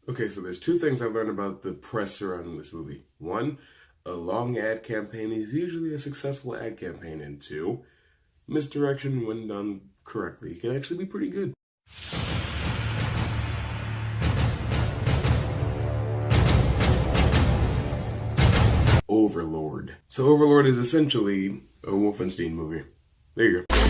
Okay, so there's two things I've learned about the press surrounding this movie. One, a long ad campaign is usually a successful ad campaign. And two, misdirection when done correctly can actually be pretty good. Overlord. So Overlord is essentially a Wolfenstein movie. There you go.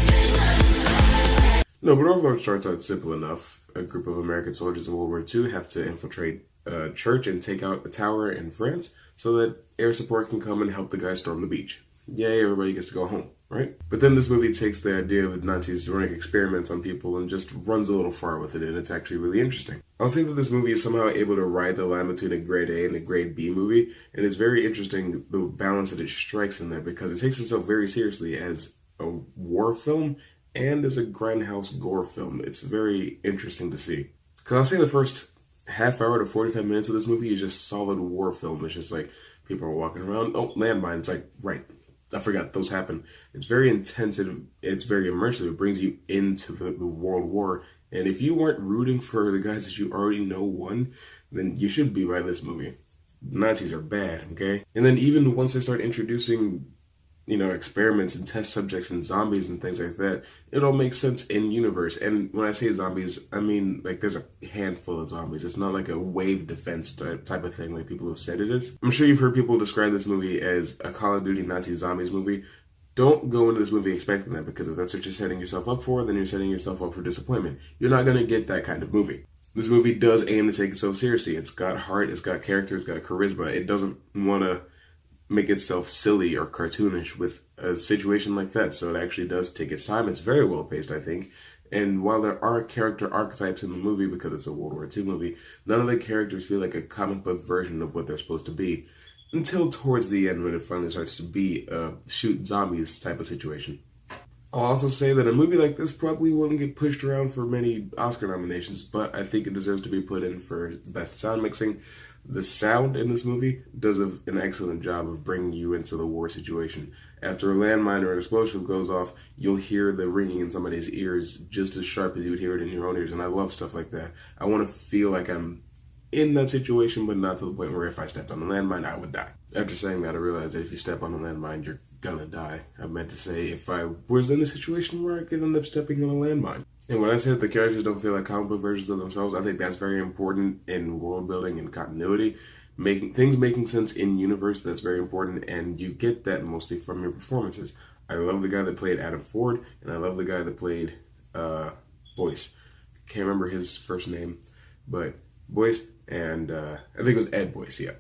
No, but Overlord starts out simple enough. A group of American soldiers in World War II have to infiltrate a church and take out a tower in France so that air support can come and help the guys storm the beach. Yay, everybody gets to go home, right? But then this movie takes the idea of Nazis running experiments on people and just runs a little far with it, and it's actually really interesting. I'll say that this movie is somehow able to ride the line between a grade A and a grade B movie, and it's very interesting the balance that it strikes in there because it takes itself very seriously as a war film and as a grindhouse gore film. It's very interesting to see. Because I'll say the first half hour to 45 minutes of this movie is just solid war film. It's just like people are walking around, oh, landmine. It's like, right, I forgot those happen. It's very intensive. It's very immersive. It brings you into the World War. And if you weren't rooting for the guys that you already know won, then you should be by this movie. The Nazis are bad, okay? And then even once they start introducing experiments and test subjects and zombies and things like that, it all makes sense in universe. And when I say zombies, I mean like there's a handful of zombies. It's not like a wave defense type of thing like people have said it is. I'm sure you've heard people describe this movie as a Call of Duty Nazi zombies movie. Don't go into this movie expecting that, because if that's what you're setting yourself up for, then you're setting yourself up for disappointment. You're not going to get that kind of movie. This movie does aim to take itself seriously. It's got heart, it's got character, it's got charisma. It doesn't want to make itself silly or cartoonish with a situation like that. So it actually does take its time. It's very well paced, I think. And while there are character archetypes in the movie, because it's a World War II movie, none of the characters feel like a comic book version of what they're supposed to be until towards the end when it finally starts to be a shoot zombies type of situation. I'll also say that a movie like this probably wouldn't get pushed around for many Oscar nominations, but I think it deserves to be put in for best sound mixing. The sound in this movie does an excellent job of bringing you into the war situation. After a landmine or an explosion goes off, you'll hear the ringing in somebody's ears just as sharp as you would hear it in your own ears, and I love stuff like that. I want to feel like I'm in that situation, but not to the point where if I stepped on a landmine, I would die. After saying that, I realized that if you step on a landmine, you're gonna die. I meant to say if I was in a situation where I could end up stepping on a landmine. And when I say that the characters don't feel like comic book versions of themselves, I think that's very important in world building and continuity. Making sense in universe, that's very important, and you get that mostly from your performances. I love the guy that played Adam Ford, and I love the guy that played Boyce. Can't remember his first name, but Boyce and I think it was Ed Boyce, yeah.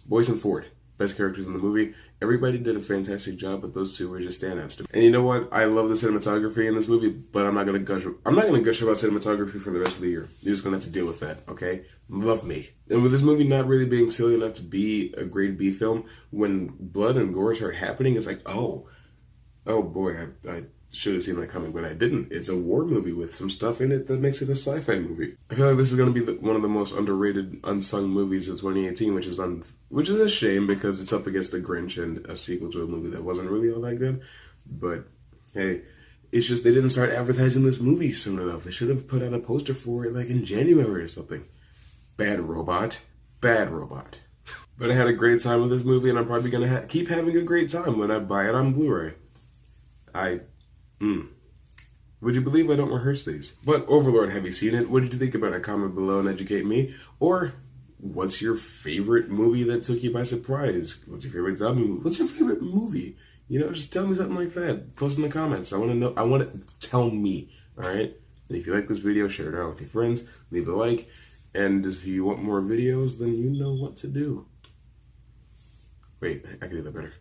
Boyce and Ford, best characters in the movie. Everybody did a fantastic job, but those two were just standouts to me. And you know what? I love the cinematography in this movie, but I'm not gonna gush about cinematography for the rest of the year. You're just gonna have to deal with that, okay? Love me. And with this movie not really being silly enough to be a grade B film, when blood and gore start happening, it's like, oh boy, I should have seen that coming, but I didn't. It's a war movie with some stuff in it that makes it a sci-fi movie. I feel like this is going to be one of the most underrated, unsung movies of 2018, which is a shame because it's up against The Grinch and a sequel to a movie that wasn't really all that good. But hey, it's just they didn't start advertising this movie soon enough. They should have put out a poster for it like in January or something. Bad robot. Bad robot. But I had a great time with this movie, and I'm probably going to keep having a great time when I buy it on Blu-ray. Would you believe I don't rehearse these? But Overlord, have you seen it? What did you think about it? Comment below and educate me. Or what's your favorite movie that took you by surprise? What's your favorite zombie movie? What's your favorite movie? Just tell me something like that. Post in the comments. I want to know. I want to tell me. All right. And if you like this video, share it out with your friends. Leave a like. And if you want more videos, then you know what to do. Wait, I can do that better.